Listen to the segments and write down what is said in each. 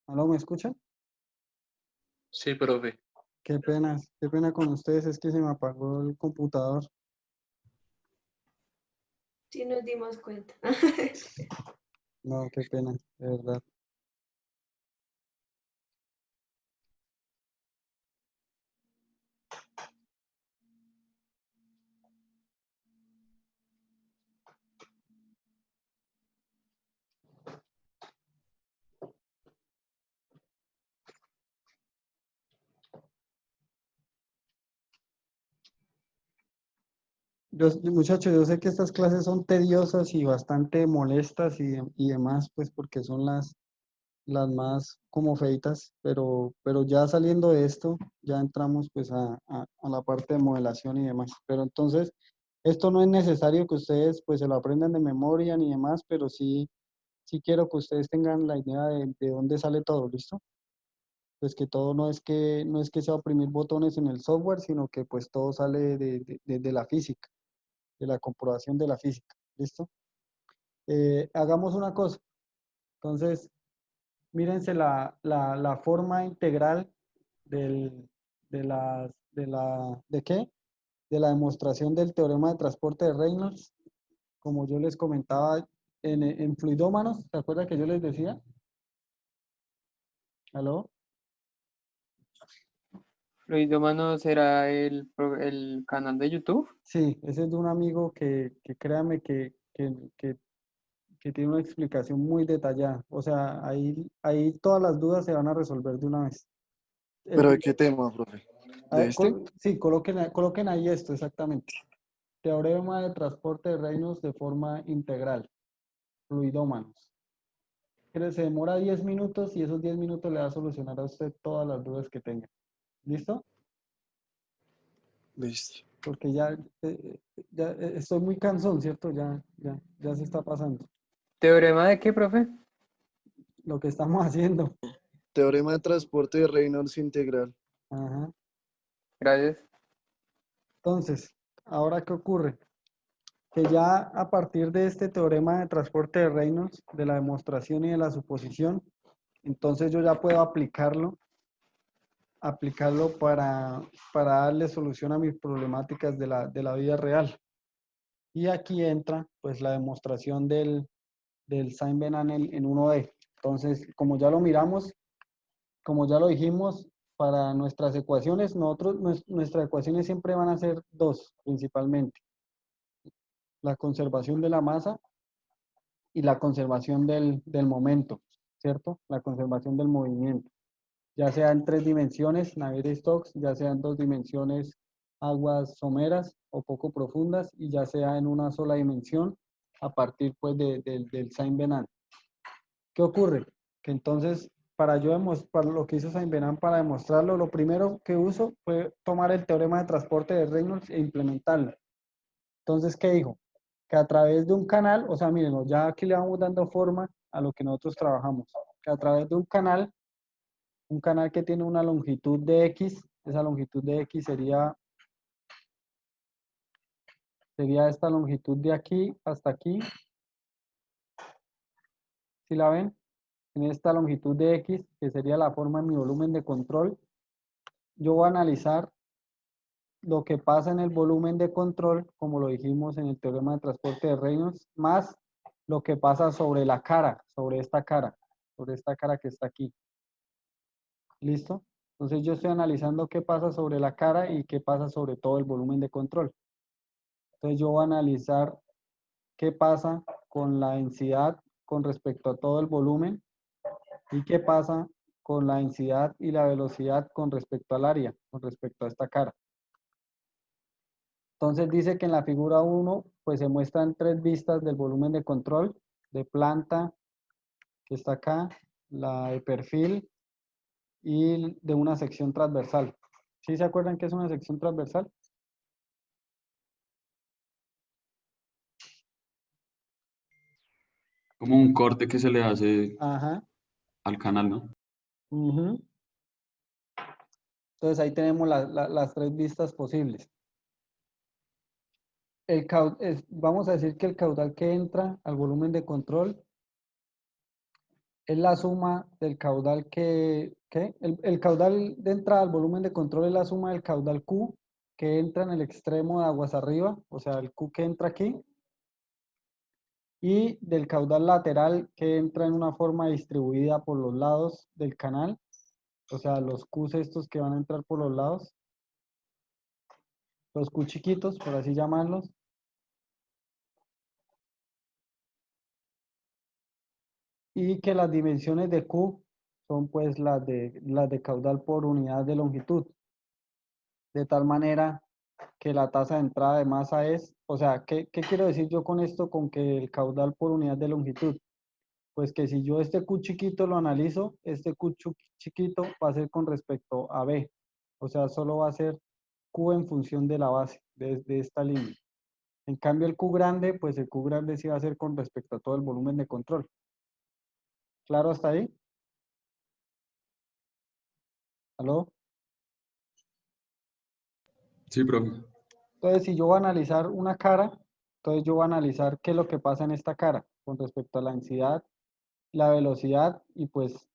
¿Aló, me escuchan? Sí, profe. Qué pena con ustedes, es que se me apagó el computador. Sí, nos dimos cuenta. No, qué pena, de verdad. Muchachos, yo sé que estas clases son tediosas y bastante molestas y demás, pues porque son las más como feitas, pero ya saliendo de esto, ya entramos pues a la parte de modelación y demás. Pero entonces, esto no es necesario que ustedes pues se lo aprendan de memoria ni demás, pero sí quiero que ustedes tengan la idea de dónde sale todo, ¿listo? Pues que todo no es que sea oprimir botones en el software, sino que pues todo sale de la física, de la comprobación de la física, ¿listo? Hagamos una cosa. Entonces, mírense la forma integral del, ¿de qué? De la demostración del teorema de transporte de Reynolds, como yo les comentaba en fluidómanos, ¿se acuerdan que yo les decía? ¿Aló? Fluidomano será el canal de YouTube. Sí, ese es de un amigo que créame que tiene una explicación muy detallada. O sea, ahí todas las dudas se van a resolver de una vez. El ¿Pero de pri- qué tema, profe? ¿De este? sí, coloquen ahí esto exactamente. Teorema de transporte de Reynolds de forma integral, fluidómanos. Se demora 10 minutos y esos 10 minutos le va a solucionar a usted todas las dudas que tenga. ¿Listo? Listo. Porque ya estoy muy cansón, ¿cierto? Ya se está pasando ¿Teorema de qué, profe? lo que estamos haciendo. Teorema de transporte de Reynolds integral. Ajá. Gracias. Entonces, ¿ahora qué ocurre? Que ya a partir de este teorema de transporte de Reynolds, de la demostración y de la suposición, entonces yo ya puedo aplicarlo para darle solución a mis problemáticas de la vida real. Y aquí entra pues la demostración del Saint-Venant en 1D. Entonces, como ya lo miramos, como ya lo dijimos, para nuestras ecuaciones, nuestras ecuaciones siempre van a ser dos, principalmente. La conservación de la masa y la conservación del momento, ¿cierto? La conservación del movimiento. Ya sea en 3 dimensiones, Navier-Stokes, ya sea en 2 dimensiones, aguas someras o poco profundas, y ya sea en una sola dimensión, a partir pues del Saint-Venant. ¿Qué ocurre? Que entonces, para lo que hizo Saint-Venant para demostrarlo, lo primero que uso fue tomar el teorema de transporte de Reynolds e implementarlo. Entonces, ¿qué dijo? Que a través de un canal, o sea, miren, ya aquí le vamos dando forma a lo que nosotros trabajamos, que a través de un canal que tiene una longitud de X, esa longitud de X sería esta longitud de aquí hasta aquí, ¿sí la ven? En esta longitud de X, que sería la forma de mi volumen de control, yo voy a analizar lo que pasa en el volumen de control, como lo dijimos en el teorema de transporte de Reynolds, más lo que pasa sobre la cara, sobre esta cara que está aquí. ¿Listo? Entonces yo estoy analizando qué pasa sobre la cara y qué pasa sobre todo el volumen de control. Entonces yo voy a analizar qué pasa con la densidad con respecto a todo el volumen y qué pasa con la densidad y la velocidad con respecto al área, con respecto a esta cara. Entonces dice que en la figura 1 pues se muestran 3 vistas del volumen de control, de planta, que está acá, la de perfil y de una sección transversal. ¿Sí se acuerdan que es una sección transversal? Como un corte que se le hace Ajá. al canal, ¿no? Ujú. Entonces ahí tenemos las 3 vistas posibles. Vamos a decir que el caudal que entra al volumen de control es la suma del caudal el caudal de entrada al volumen de control es la suma del caudal Q que entra en el extremo de aguas arriba, o sea, el Q que entra aquí, y del caudal lateral que entra en una forma distribuida por los lados del canal, o sea, los Qs estos que van a entrar por los lados, los Q chiquitos, por así llamarlos. Y que las dimensiones de Q son pues las de caudal por unidad de longitud. De tal manera que la tasa de entrada de masa es, o sea, ¿qué quiero decir yo con esto? Con que el caudal por unidad de longitud. Pues que si yo este Q chiquito lo analizo, este chiquito va a ser con respecto a B. O sea, solo va a ser Q en función de la base, de esta línea. En cambio, el Q grande, pues el Q grande sí va a ser con respecto a todo el volumen de control. ¿Claro hasta ahí? ¿Aló? Sí, profe. Entonces, si yo voy a analizar una cara, entonces yo voy a analizar qué es lo que pasa en esta cara con respecto a la densidad, la velocidad y pues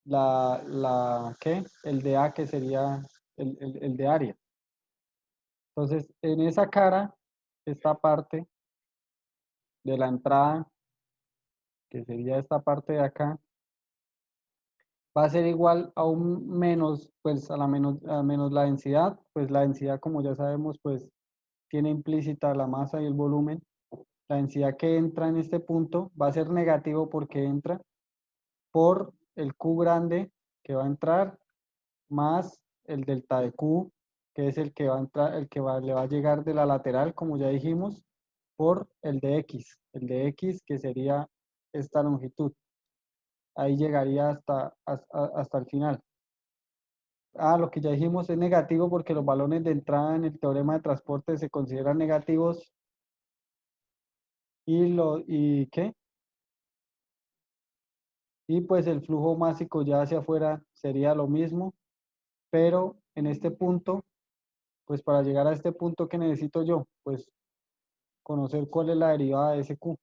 ¿qué? El de A que sería el de área. Entonces, en esa cara, esta parte de la entrada, que sería esta parte de acá, va a ser igual a un menos, pues a menos la densidad, pues la densidad como ya sabemos, pues tiene implícita la masa y el volumen. La densidad que entra en este punto va a ser negativo porque entra por el Q grande que va a entrar más el delta de Q, que es el que va a entrar, le va a llegar de la lateral, como ya dijimos, por el de X que sería esta longitud. Ahí llegaría hasta el final. Lo que ya dijimos es negativo porque los balones de entrada en el teorema de transporte se consideran negativos. ¿Y qué? Y pues el flujo másico ya hacia afuera sería lo mismo, pero en este punto, pues para llegar a este punto, ¿qué necesito yo? Pues conocer cuál es la derivada de ese Q.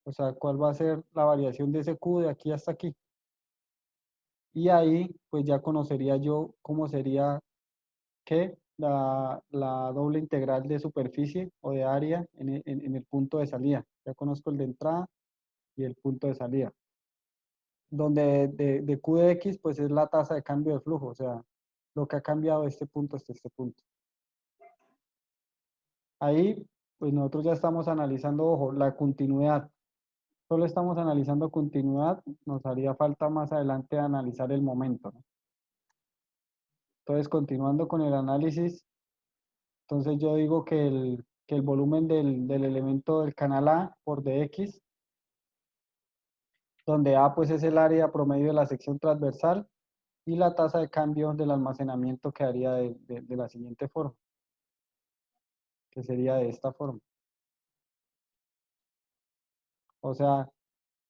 O sea, cuál va a ser la variación de ese Q de aquí hasta aquí. Y ahí, pues ya conocería yo cómo sería que la doble integral de superficie o de área en el punto de salida. Ya conozco el de entrada y el punto de salida. Donde de Q de X, pues es la tasa de cambio de flujo, o sea, lo que ha cambiado de este punto hasta este punto. Ahí, pues nosotros ya estamos analizando, ojo, la continuidad. Solo estamos analizando continuidad, nos haría falta más adelante analizar el momento, ¿no? Entonces, continuando con el análisis, entonces yo digo que el volumen del elemento del canal A por dx, donde A pues es el área promedio de la sección transversal y la tasa de cambio del almacenamiento quedaría de la siguiente forma, que sería de esta forma. O sea,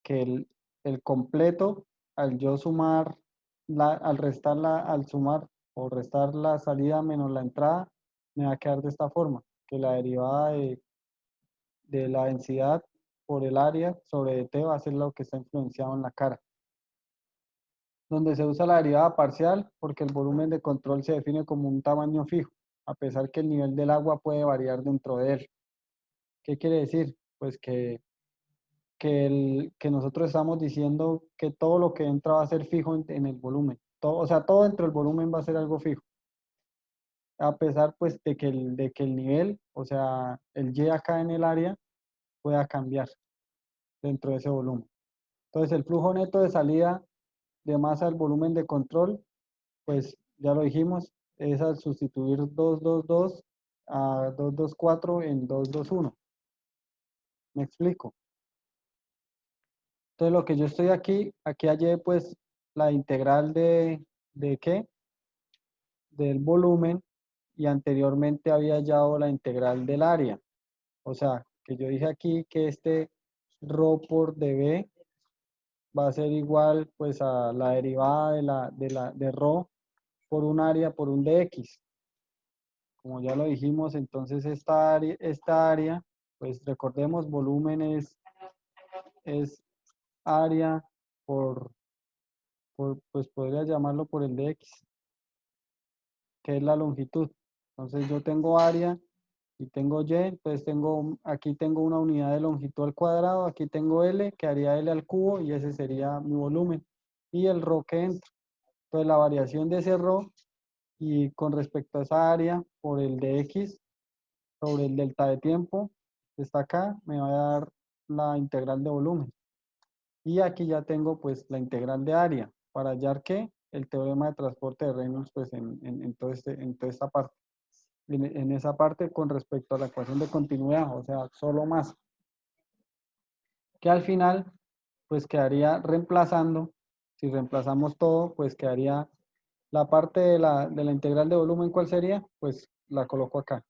que el completo, al yo sumar, al sumar o restar la salida menos la entrada, me va a quedar de esta forma, que la derivada de la densidad por el área sobre dt va a ser lo que está influenciado en la cara. Donde se usa la derivada parcial porque el volumen de control se define como un tamaño fijo, a pesar que el nivel del agua puede variar dentro de él. ¿Qué quiere decir? Pues que nosotros estamos diciendo que todo lo que entra va a ser fijo en el volumen. Todo, o sea, todo dentro del volumen va a ser algo fijo. A pesar pues de que el nivel, o sea, el Y acá en el área pueda cambiar dentro de ese volumen. Entonces el flujo neto de salida de masa al volumen de control, pues ya lo dijimos, es al sustituir 222 a 224 en 221. ¿Me explico? Entonces lo que yo estoy aquí hallé pues la integral ¿de qué? Del volumen y anteriormente había hallado la integral del área. O sea, que yo dije aquí que este ρ por dB va a ser igual pues a la derivada de ρ por un área por un dx. Como ya lo dijimos, entonces esta área, pues recordemos, volumen es área pues podría llamarlo por el de X, que es la longitud. Entonces yo tengo área y tengo Y, entonces aquí tengo una unidad de longitud al cuadrado, aquí tengo L, que haría L al cubo, y ese sería mi volumen. Y el ρ que entra. Entonces la variación de ese ρ, y con respecto a esa área, por el de X, sobre el delta de tiempo, que está acá, me va a dar la integral de volumen. Y aquí ya tengo pues la integral de área, para hallar que el teorema de transporte de Reynolds pues en toda esta parte. En esa parte con respecto a la ecuación de continuidad, o sea, solo masa. Que al final pues quedaría reemplazando, si reemplazamos todo, pues quedaría la parte de la integral de volumen. ¿Cuál sería? Pues la coloco acá.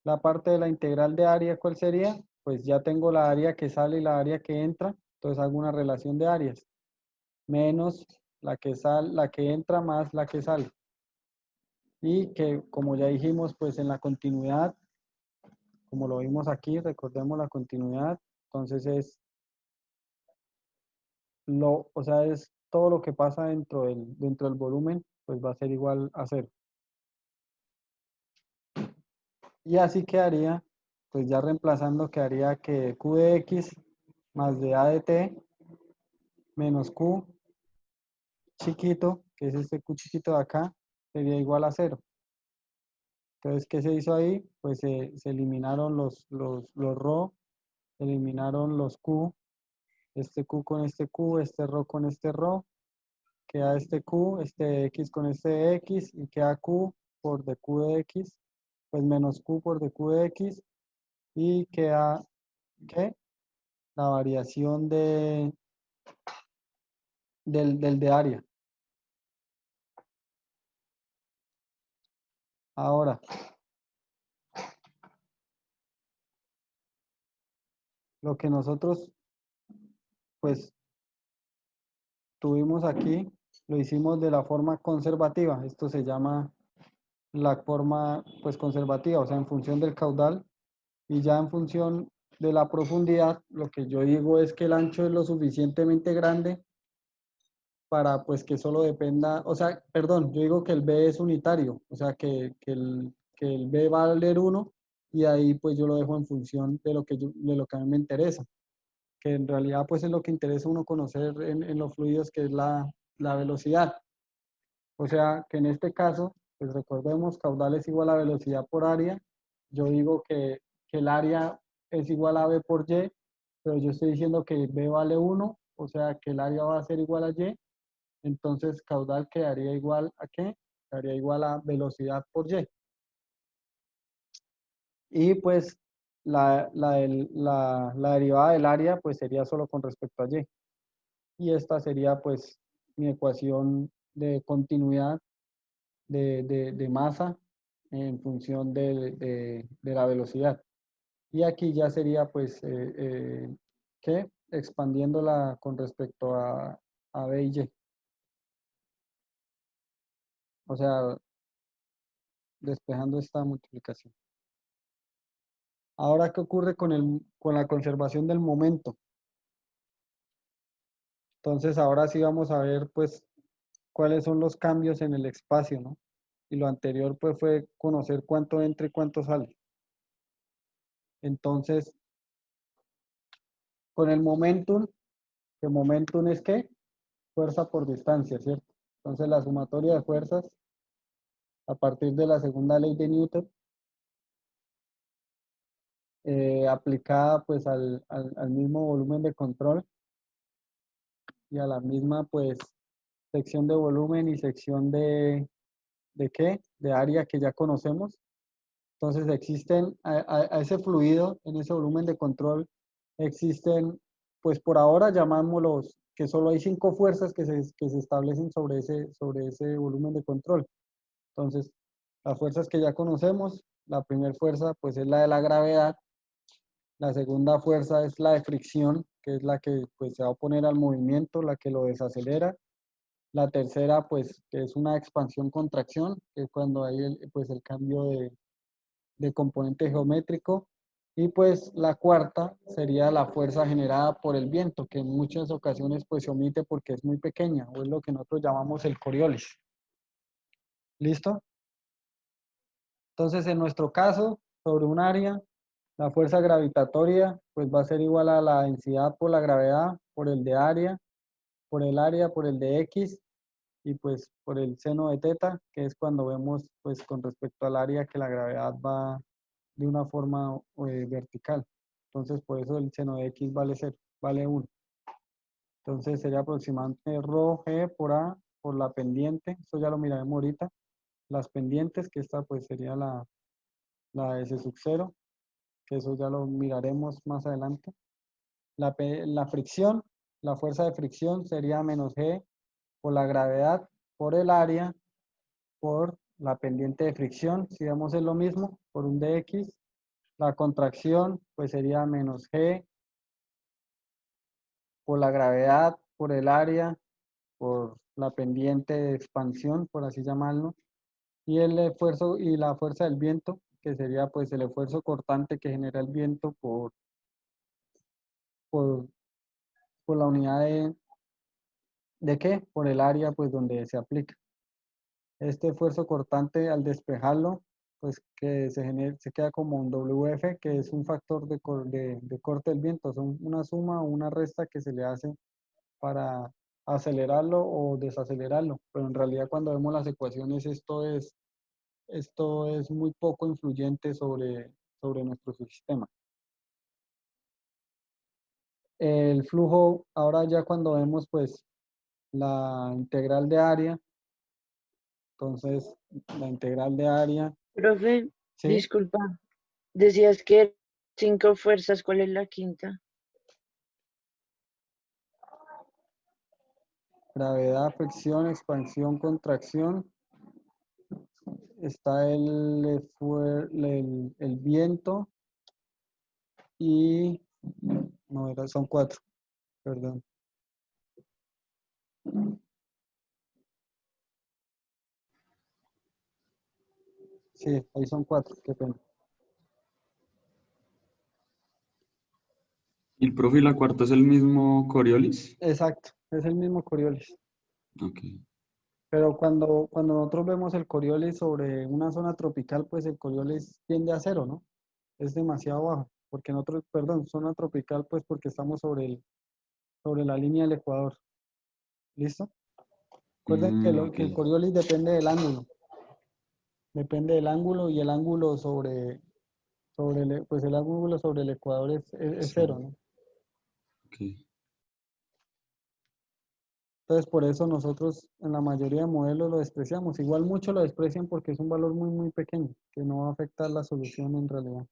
La parte de la integral de área, ¿cuál sería? Pues ya tengo la área que sale y la área que entra, entonces hago una relación de áreas, menos la que entra más la que sale. Y que, como ya dijimos, pues en la continuidad, como lo vimos aquí, recordemos la continuidad, entonces es es todo lo que pasa dentro del volumen, pues va a ser igual a 0. Y así quedaría, pues ya reemplazando, quedaría que Q de X más de A de T menos Q chiquito, que es este Q chiquito de acá, sería igual a 0. Entonces, ¿qué se hizo ahí? Pues se eliminaron los ρ, se eliminaron los Q, este Q con este Q, este ρ con este ρ, queda este Q, este X con este X, y queda Q por dQ de X, pues menos Q por dQ de X, y queda, ¿qué? La variación del de área. Ahora, lo que nosotros, pues, tuvimos aquí, lo hicimos de la forma conservativa. Esto se llama la forma, pues, conservativa, o sea, en función del caudal, y ya en función de la profundidad, lo que yo digo es que el ancho es lo suficientemente grande para, pues, que solo dependa, o sea, perdón, yo digo que el B es unitario, o sea, que el B va a valer 1, y ahí, pues, yo lo dejo en función de lo que a mí me interesa, que en realidad, pues, es lo que interesa uno conocer en los fluidos, que es la velocidad. O sea, que en este caso, pues recordemos, caudal es igual a velocidad por área. Yo digo que el área es igual a B por Y, pero yo estoy diciendo que B vale 1, o sea que el área va a ser igual a Y. Entonces, caudal quedaría igual a ¿qué? Quedaría igual a velocidad por Y. Y pues la derivada del área pues sería solo con respecto a Y. Y esta sería pues mi ecuación de continuidad de masa en función de la velocidad. Y aquí ya sería pues ¿qué? Expandiéndola con respecto a B y Y. O sea, despejando esta multiplicación. Ahora, ¿qué ocurre con la conservación del momento? Entonces, ahora sí vamos a ver, pues, cuáles son los cambios en el espacio, ¿no? Y lo anterior, pues, fue conocer cuánto entra y cuánto sale. Entonces, con el momentum, ¿el momentum es qué? Fuerza por distancia, ¿cierto? Entonces, la sumatoria de fuerzas, a partir de la segunda ley de Newton, aplicada, pues, al mismo volumen de control y a la misma, pues, sección de volumen y sección ¿de qué? De área que ya conocemos. Entonces existen, a ese fluido, en ese volumen de control, existen, pues por ahora llamámoslos, que solo hay 5 fuerzas que se establecen sobre ese volumen de control. Entonces, las fuerzas que ya conocemos, la primera fuerza pues es la de la gravedad, la segunda fuerza es la de fricción, que es la que pues se va a oponer al movimiento, la que lo desacelera. La tercera, pues, que es una expansión-contracción, que es cuando hay pues, el cambio de componente geométrico. Y pues la cuarta sería la fuerza generada por el viento, que en muchas ocasiones pues se omite porque es muy pequeña, o es lo que nosotros llamamos el Coriolis. ¿Listo? Entonces, en nuestro caso, sobre un área, la fuerza gravitatoria pues va a ser igual a la densidad por la gravedad, por el de área, por el área, por el de X, y pues por el seno de teta, que es cuando vemos pues con respecto al área que la gravedad va de una forma vertical. Entonces, por eso el seno de X vale 0, vale 1. Entonces, sería aproximadamente rho G por A por la pendiente. Esto ya lo miraremos ahorita. Las pendientes, que esta pues sería la S sub 0, que eso ya lo miraremos más adelante. La fricción, la fuerza de fricción sería menos G por la gravedad por el área por la pendiente de fricción. Si vemos es lo mismo, por un dx. La contracción pues sería menos G por la gravedad por el área por la pendiente de expansión, por así llamarlo. Y el esfuerzo y la fuerza del viento, que sería pues el esfuerzo cortante que genera el viento por, por la unidad ¿de qué? Por el área pues donde se aplica. Este esfuerzo cortante al despejarlo, pues que se queda como un WF, que es un factor de corte del viento, son una suma o una resta que se le hace para acelerarlo o desacelerarlo. Pero en realidad cuando vemos las ecuaciones esto es muy poco influyente sobre nuestro sistema. El flujo, ahora ya cuando vemos pues la integral de área, entonces la integral de área, Profe, ¿sí? disculpa, decías que 5 fuerzas, ¿cuál es la quinta? Gravedad, fricción, expansión, contracción. Está el viento y no, son 4, perdón. Sí, ahí son 4, qué pena. ¿Y el profe y la cuarta es el mismo Coriolis? Exacto, es el mismo Coriolis. Ok. Pero cuando nosotros vemos el Coriolis sobre una zona tropical, pues el Coriolis tiende a 0, ¿no? Es demasiado bajo, porque nosotros, perdón, zona tropical, pues porque estamos sobre la línea del Ecuador. ¿Listo? Recuerden que el Ok. Coriolis depende del ángulo. Depende del ángulo y el ángulo pues el ángulo sobre el Ecuador es Sí. 0, ¿no? Ok. Entonces, por eso nosotros en la mayoría de modelos lo despreciamos. Igual muchos lo desprecian porque es un valor muy, muy pequeño, que no va a afectar la solución en realidad.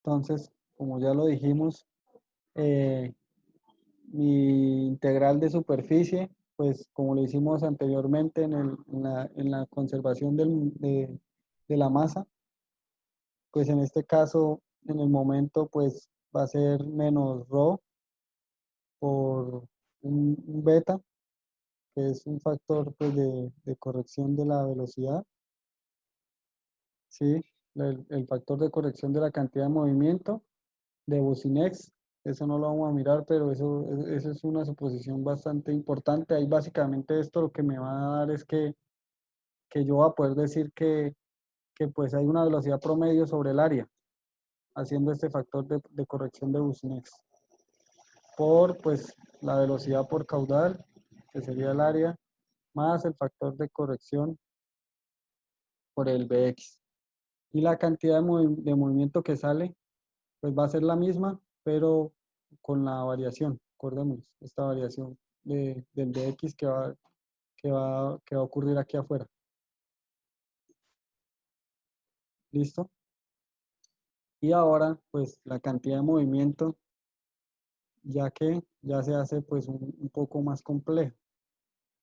Entonces, como ya lo dijimos, mi integral de superficie, pues como lo hicimos anteriormente en la conservación de la masa, pues en este caso, en el momento, pues va a ser menos rho por un beta, que es un factor pues, de corrección de la velocidad, ¿sí? El factor de corrección de la cantidad de movimiento de Bosinex, eso no lo vamos a mirar, pero eso es una suposición bastante importante. Ahí básicamente esto lo que me va a dar es que yo voy a poder decir que pues hay una velocidad promedio sobre el área, haciendo este factor de corrección de Bosinex. Por pues la velocidad por caudal, que sería el área, más el factor de corrección por el Bx. Y la cantidad de movimiento que sale, pues va a ser la misma, pero con la variación, acordémonos, esta variación del Bx que va a ocurrir aquí afuera. ¿Listo? Y ahora, pues la cantidad de movimiento, ya que ya se hace pues un poco más complejo.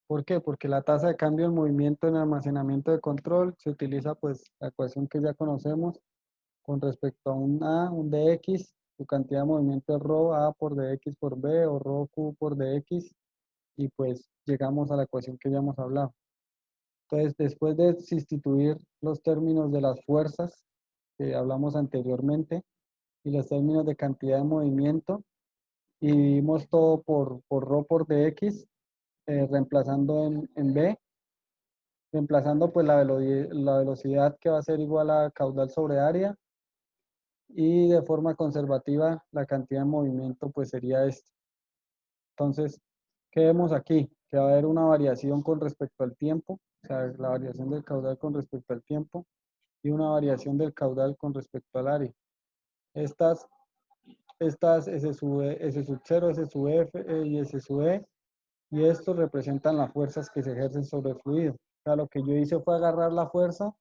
¿Por qué? Porque la tasa de cambio en movimiento en almacenamiento de control se utiliza pues la ecuación que ya conocemos con respecto a un dx su cantidad de movimiento es rho A por dx por B o rho Q por dx, y pues llegamos a la ecuación que ya hemos hablado. Entonces, después de sustituir los términos de las fuerzas que hablamos anteriormente y los términos de cantidad de movimiento, y dividimos todo por rho por dx, reemplazando en B, reemplazando pues la velocidad que va a ser igual a caudal sobre área, y de forma conservativa la cantidad de movimiento pues sería este. Entonces, ¿qué vemos aquí? Que va a haber una variación con respecto al tiempo, o sea, la variación del caudal con respecto al tiempo, y una variación del caudal con respecto al área. Estas S sub 0, S sub F y S sub E, y estos representan las fuerzas que se ejercen sobre el fluido. O sea, lo que yo hice fue agarrar la fuerza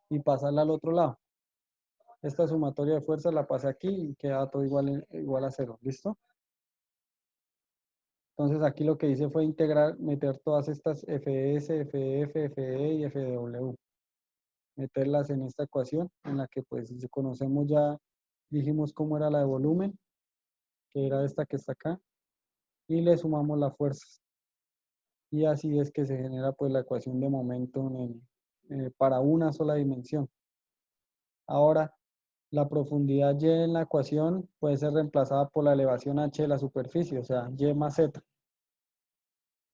y pasarla al otro lado. Esta sumatoria de fuerzas la pasé aquí y queda todo igual a 0. ¿Listo? Entonces aquí lo que hice fue integrar, meter todas estas Fs, Fef, Fe y Fw. Meterlas en esta ecuación en la que pues si conocemos ya, dijimos cómo era la de volumen, que era esta que está acá, y le sumamos las fuerzas. Y así es que se genera pues la ecuación de momento para una sola dimensión. Ahora, la profundidad y en la ecuación puede ser reemplazada por la elevación h de la superficie, o sea, y más z,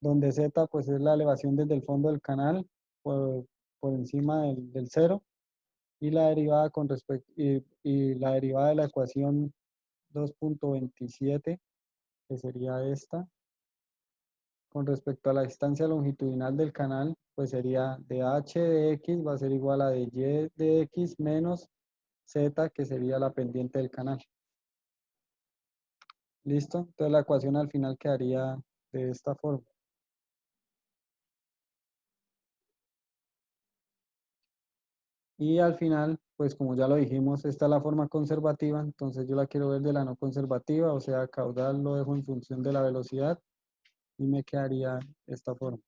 donde z pues es la elevación desde el fondo del canal por encima del cero, y la derivada con respecto y la derivada de la ecuación 2.27, que sería esta, con respecto a la distancia longitudinal del canal, pues sería de h de x va a ser igual a de y de x menos z, que sería la pendiente del canal. ¿Listo? Entonces la ecuación al final quedaría de esta forma. Y al final, pues como ya lo dijimos, esta es la forma conservativa, entonces yo la quiero ver de la no conservativa, o sea, caudal lo dejo en función de la velocidad y me quedaría esta forma.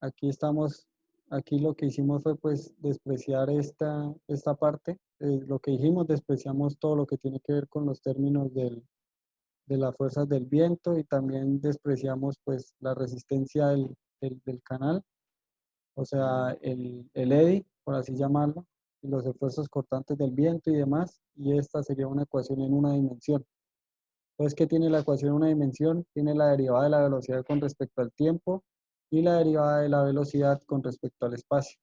Aquí estamos, aquí lo que hicimos fue pues despreciar esta parte, lo que dijimos, despreciamos todo lo que tiene que ver con los términos de las fuerzas del viento, y también despreciamos pues la resistencia del canal, o sea, el eddy, por así llamarlo, y los esfuerzos cortantes del viento y demás, y esta sería una ecuación en una dimensión. Entonces, ¿qué tiene la ecuación en una dimensión? Tiene la derivada de la velocidad con respecto al tiempo y la derivada de la velocidad con respecto al espacio.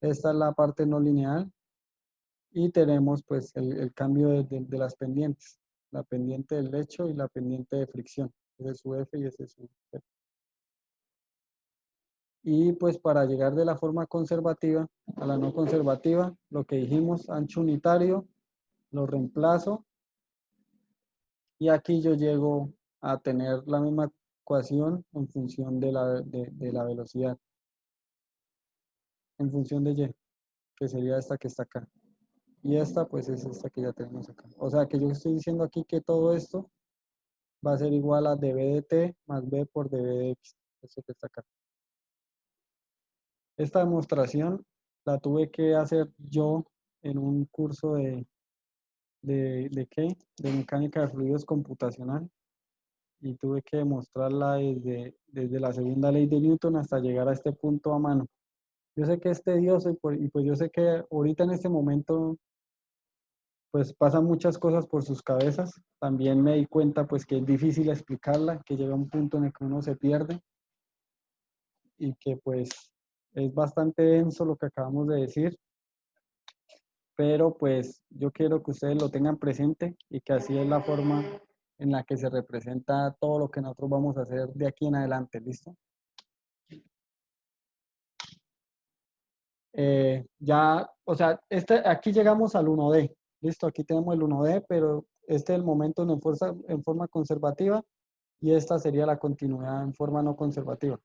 Esta es la parte no lineal, y tenemos pues el cambio de las pendientes, la pendiente del lecho y la pendiente de fricción, S sub F y S sub F. Y pues para llegar de la forma conservativa a la no conservativa, lo que dijimos, ancho unitario, lo reemplazo, y aquí yo llego a tener la misma ecuación en función de la velocidad, en función de y, que sería esta que está acá. Y esta pues es esta que ya tenemos acá. O sea que yo estoy diciendo aquí que todo esto va a ser igual a dB de t más b por dB de x, eso que está acá. Esta demostración la tuve que hacer yo en un curso ¿qué? De mecánica de fluidos computacional, y tuve que demostrarla desde la segunda ley de Newton hasta llegar a este punto a mano. Yo sé que es tedioso, y pues yo sé que ahorita en este momento pues pasan muchas cosas por sus cabezas. También me di cuenta pues que es difícil explicarla, que llega un punto en el que uno se pierde, y que pues es bastante denso lo que acabamos de decir, pero pues yo quiero que ustedes lo tengan presente, y que así es la forma en la que se representa todo lo que nosotros vamos a hacer de aquí en adelante. ¿Listo? Ya, o sea, aquí llegamos al 1D. Listo, aquí tenemos el 1D, pero este es el momento en forma conservativa, y esta sería la continuidad en forma no conservativa.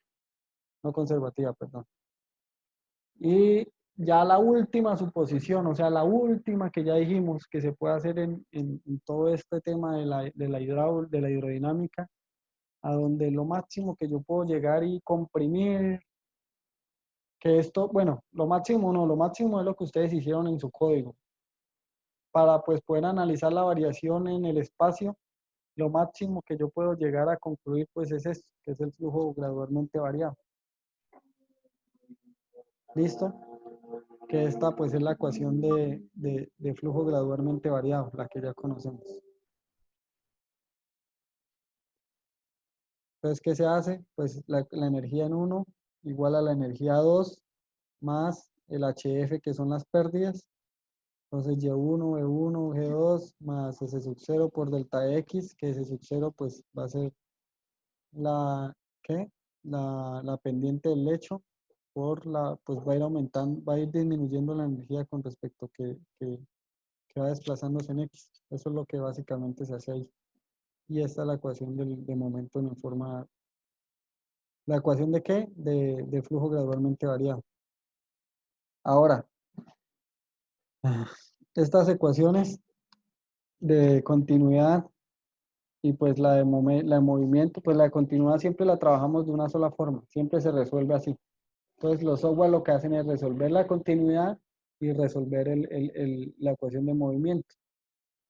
No conservativa, perdón. Y ya la última suposición, o sea, la última que ya dijimos que se puede hacer en todo este tema de la hidrodinámica, a donde lo máximo que yo puedo llegar y comprimir que esto, bueno, lo máximo no, lo máximo es lo que ustedes hicieron en su código. Para pues poder analizar la variación en el espacio, lo máximo que yo puedo llegar a concluir pues es esto, que es el flujo gradualmente variado. ¿Listo? Que esta pues es la ecuación de flujo gradualmente variado, la que ya conocemos. Entonces, ¿qué se hace? Pues la energía en 1 igual a la energía 2 más el HF, que son las pérdidas. Entonces, Y1, E1, G2 más S sub 0 por delta X, que S sub 0 pues va a ser la, ¿qué? La pendiente del lecho por la, pues va a ir aumentando, va a ir disminuyendo la energía con respecto que va desplazándose en X. Eso es lo que básicamente se hace ahí. Y esta es la ecuación de momento en forma. ¿La ecuación de qué? De flujo gradualmente variado. Ahora, estas ecuaciones de continuidad y pues la de movimiento, pues la de continuidad siempre la trabajamos de una sola forma, siempre se resuelve así. Entonces los software lo que hacen es resolver la continuidad y resolver la ecuación de movimiento.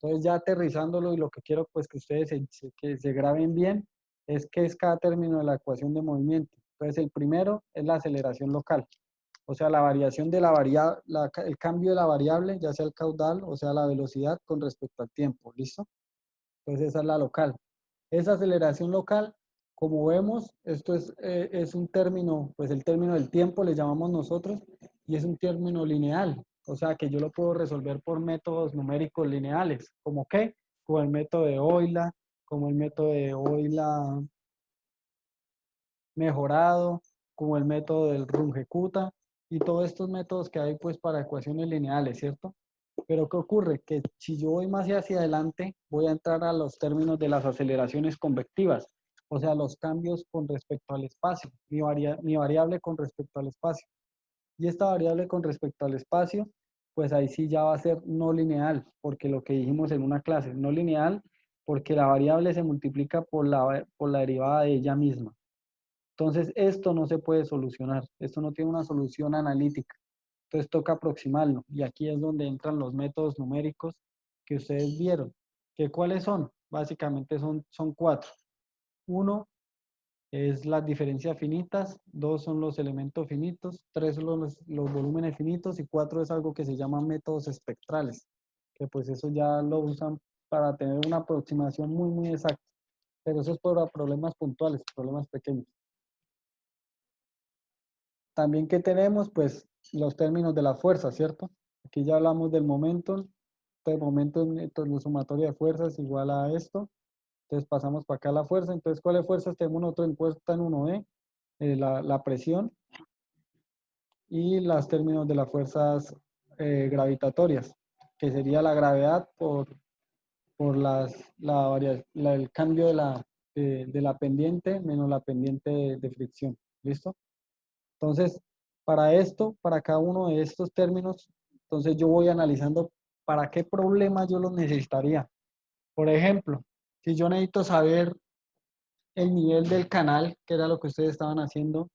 Entonces ya aterrizándolo y lo que quiero pues que ustedes que se graben bien es qué es cada término de la ecuación de movimiento. Entonces el primero es la aceleración local. O sea, la variación de el cambio de la variable, ya sea el caudal o sea la velocidad con respecto al tiempo, ¿listo? Entonces esa es la local. Esa aceleración local, como vemos, esto es un término, pues el término del tiempo le llamamos nosotros, y es un término lineal. O sea, que yo lo puedo resolver por métodos numéricos lineales. ¿Como qué? Como el método de Euler, como el método de Euler mejorado, como el método del Runge-Kutta, y todos estos métodos que hay pues para ecuaciones lineales, ¿cierto? Pero ¿qué ocurre? Que si yo voy más hacia adelante, voy a entrar a los términos de las aceleraciones convectivas, o sea, los cambios con respecto al espacio, mi variable con respecto al espacio. Y esta variable con respecto al espacio, pues ahí sí ya va a ser no lineal, porque lo que dijimos en una clase, no lineal, porque la variable se multiplica por la derivada de ella misma. Entonces, esto no se puede solucionar, esto no tiene una solución analítica. Entonces, toca aproximarlo. Y aquí es donde entran los métodos numéricos que ustedes vieron. ¿Que cuáles son? Básicamente son 4. 1 es las diferencias finitas, 2 son los elementos finitos, 3 son los volúmenes finitos y 4 es algo que se llama métodos espectrales, que pues eso ya lo usan para tener una aproximación muy, muy exacta. Pero eso es para problemas puntuales, problemas pequeños. También que tenemos, pues, los términos de la fuerza, ¿cierto? Aquí ya hablamos del momento. El momento, entonces, la sumatoria de fuerzas igual a esto. Entonces pasamos para acá la fuerza. Entonces, ¿cuáles fuerzas tenemos nosotros en puesta en 1D? La presión y los términos de las fuerzas gravitatorias, que sería la gravedad por el cambio de la pendiente menos la pendiente de fricción. ¿Listo? Entonces, para esto, para cada uno de estos términos, entonces yo voy analizando para qué problema yo los necesitaría. Por ejemplo, si yo necesito saber el nivel del canal, que era lo que ustedes estaban haciendo,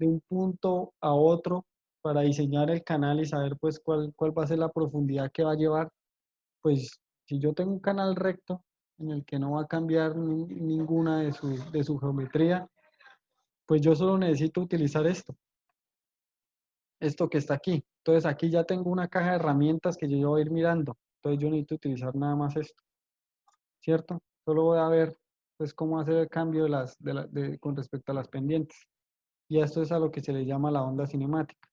de un punto a otro para diseñar el canal y saber pues cuál va a ser la profundidad que va a llevar, pues si yo tengo un canal recto en el que no va a cambiar ninguna de su geometría, pues yo solo necesito utilizar esto que está aquí. Entonces aquí ya tengo una caja de herramientas que yo voy a ir mirando. Entonces yo necesito utilizar nada más esto, ¿cierto? Solo voy a ver pues cómo hacer el cambio con respecto a las pendientes. Y esto es a lo que se le llama la onda cinemática.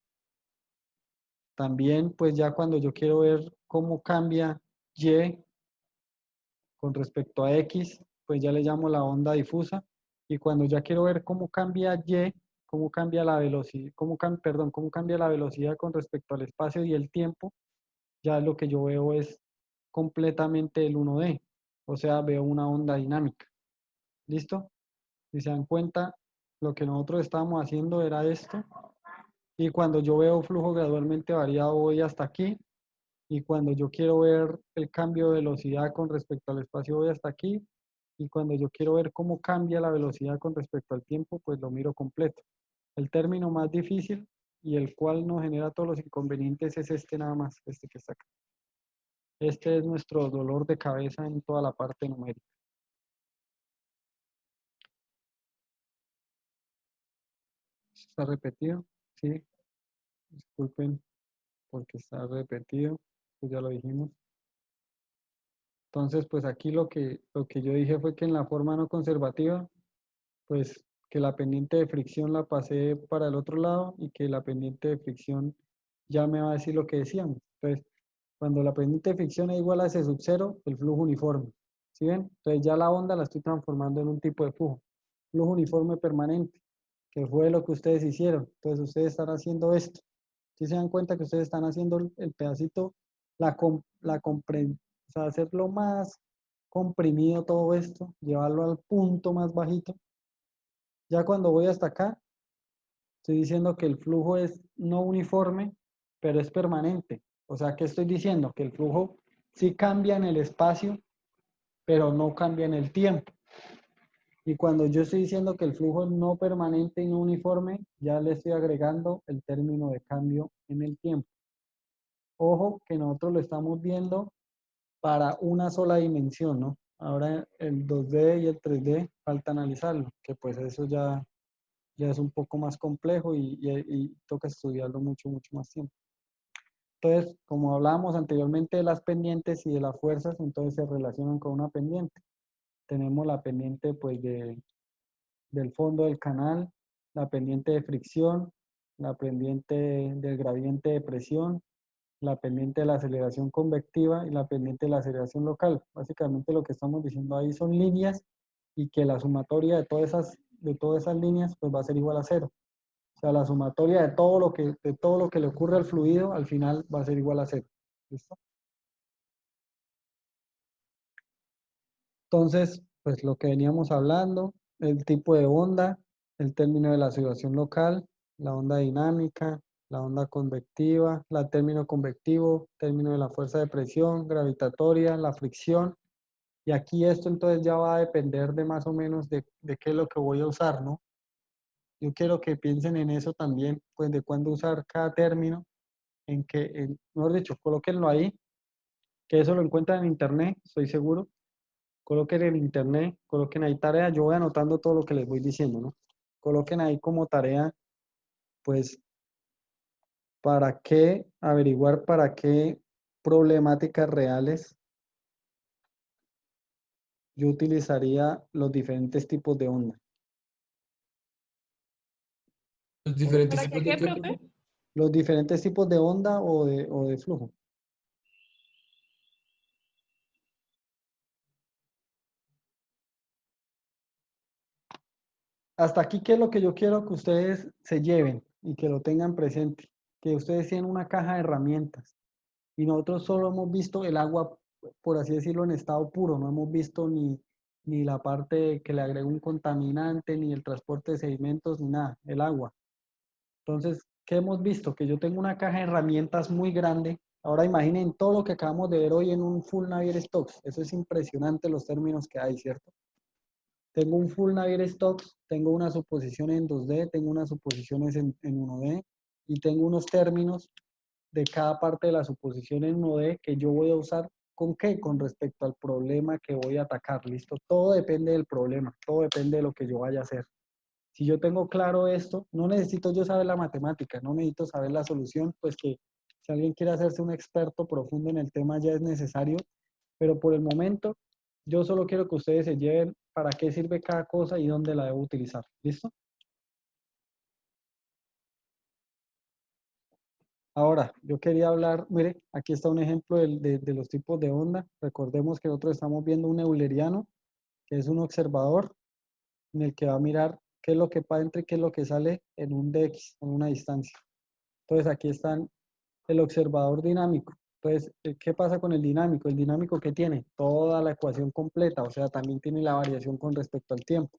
También pues ya cuando yo quiero ver cómo cambia Y con respecto a X, pues ya le llamo la onda difusa. Y cuando ya quiero ver cómo cambia Y, cómo cambia la velocidad, cómo cambia la velocidad con respecto al espacio y el tiempo, ya lo que yo veo es completamente el 1D. O sea, veo una onda dinámica. ¿Listo? Si se dan cuenta, lo que nosotros estábamos haciendo era esto. Y cuando yo veo flujo gradualmente variado, voy hasta aquí. Y cuando yo quiero ver el cambio de velocidad con respecto al espacio, voy hasta aquí. Y cuando yo quiero ver cómo cambia la velocidad con respecto al tiempo, pues lo miro completo. El término más difícil y el cual nos genera todos los inconvenientes es este nada más, este que está acá. Este es nuestro dolor de cabeza en toda la parte numérica. ¿Está repetido? Sí. Disculpen porque está repetido. Pues ya lo dijimos. Entonces, pues aquí lo que yo dije fue que en la forma no conservativa, pues que la pendiente de fricción la pasé para el otro lado y que la pendiente de fricción ya me va a decir lo que decíamos. Entonces, cuando la pendiente de fricción es igual a S sub 0, el flujo uniforme. ¿Sí ven? Entonces ya la onda la estoy transformando en un tipo de flujo. Flujo uniforme permanente, que fue lo que ustedes hicieron. Entonces ustedes están haciendo esto. Si se dan cuenta que ustedes están haciendo el pedacito, o sea, hacerlo más comprimido todo esto, llevarlo al punto más bajito. Ya cuando voy hasta acá, estoy diciendo que el flujo es no uniforme, pero es permanente. O sea, ¿qué estoy diciendo? Que el flujo sí cambia en el espacio, pero no cambia en el tiempo. Y cuando yo estoy diciendo que el flujo es no permanente y no uniforme, ya le estoy agregando el término de cambio en el tiempo. Ojo que nosotros lo estamos viendo para una sola dimensión, ¿no? Ahora el 2D y el 3D falta analizarlo, que pues eso ya es un poco más complejo y toca estudiarlo mucho más tiempo. Entonces, como hablábamos anteriormente de las pendientes y de las fuerzas, entonces se relacionan con una pendiente. Tenemos la pendiente pues del fondo del canal, la pendiente de fricción, la pendiente del gradiente de presión, la pendiente de la aceleración convectiva y la pendiente de la aceleración local. Básicamente lo que estamos diciendo ahí son líneas y que la sumatoria de todas esas líneas pues va a ser igual a 0. O sea, la sumatoria de todo lo que le ocurre al fluido al final va a ser igual a 0. ¿Listo? Entonces, pues lo que veníamos hablando, el tipo de onda, el término de la situación local, la onda dinámica, la onda convectiva, la término convectivo, término de la fuerza de presión, gravitatoria, la fricción. Y aquí esto entonces ya va a depender de más o menos de qué es lo que voy a usar, ¿no? Yo quiero que piensen en eso también, pues de cuándo usar cada término, mejor dicho, colóquenlo ahí, que eso lo encuentran en internet, estoy seguro. Coloquen en internet, coloquen ahí tarea, yo voy anotando todo lo que les voy diciendo, ¿no? Coloquen ahí como tarea, pues, averiguar para qué problemáticas reales yo utilizaría los diferentes tipos de onda. ¿Los diferentes ¿Para tipos qué, de qué, profe? profe? Los diferentes tipos de onda o de flujo. Hasta aquí, ¿qué es lo que yo quiero que ustedes se lleven y que lo tengan presente? Que ustedes tienen una caja de herramientas y nosotros solo hemos visto el agua, por así decirlo, en estado puro, no hemos visto ni la parte que le agrega un contaminante, ni el transporte de sedimentos, ni nada, el agua. Entonces, ¿qué hemos visto? Que yo tengo una caja de herramientas muy grande. Ahora imaginen todo lo que acabamos de ver hoy en un Full Navier Stocks. Eso es impresionante los términos que hay, ¿cierto? Tengo un Full Navier Stocks, tengo una suposición en 2D, tengo unas suposiciones en 1D y tengo unos términos de cada parte de la suposición en 1D que yo voy a usar con qué, con respecto al problema que voy a atacar, ¿listo? Todo depende del problema, todo depende de lo que yo vaya a hacer. Si yo tengo claro esto, no necesito yo saber la matemática, no necesito saber la solución, pues que si alguien quiere hacerse un experto profundo en el tema ya es necesario, pero por el momento yo solo quiero que ustedes se lleven para qué sirve cada cosa y dónde la debo utilizar, ¿listo? Ahora, yo quería hablar, mire, aquí está un ejemplo de los tipos de onda. Recordemos que nosotros estamos viendo un euleriano, que es un observador en el que va a mirar qué es lo que entra y qué es lo que sale en un DX, en una distancia. Entonces aquí está el observador dinámico. Entonces, ¿qué pasa con el dinámico? El dinámico que tiene toda la ecuación completa, o sea, también tiene la variación con respecto al tiempo.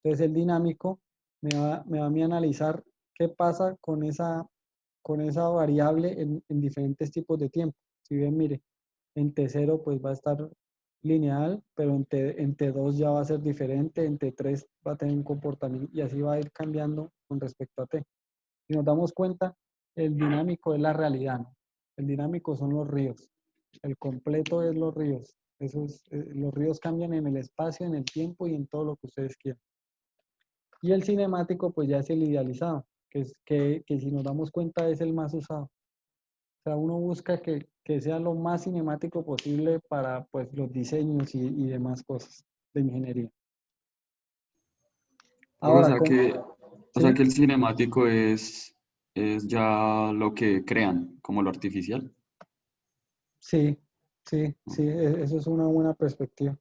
Entonces el dinámico me va a mí a analizar qué pasa con esa variable en diferentes tipos de tiempo. Si ven, mire, en T0 pues va a estar lineal, pero en T2 ya va a ser diferente, en T3 va a tener un comportamiento y así va a ir cambiando con respecto a T. Si nos damos cuenta, el dinámico es la realidad, ¿no? El dinámico son los ríos. El completo es los ríos. Los ríos cambian en el espacio, en el tiempo y en todo lo que ustedes quieran. Y el cinemático, pues ya es el idealizado, que si nos damos cuenta es el más usado. O sea, uno busca que sea lo más cinemático posible para pues, los diseños y demás cosas de ingeniería. Ahora, O sea que el cinemático es ya lo que crean, como lo artificial. sí, eso es una buena perspectiva.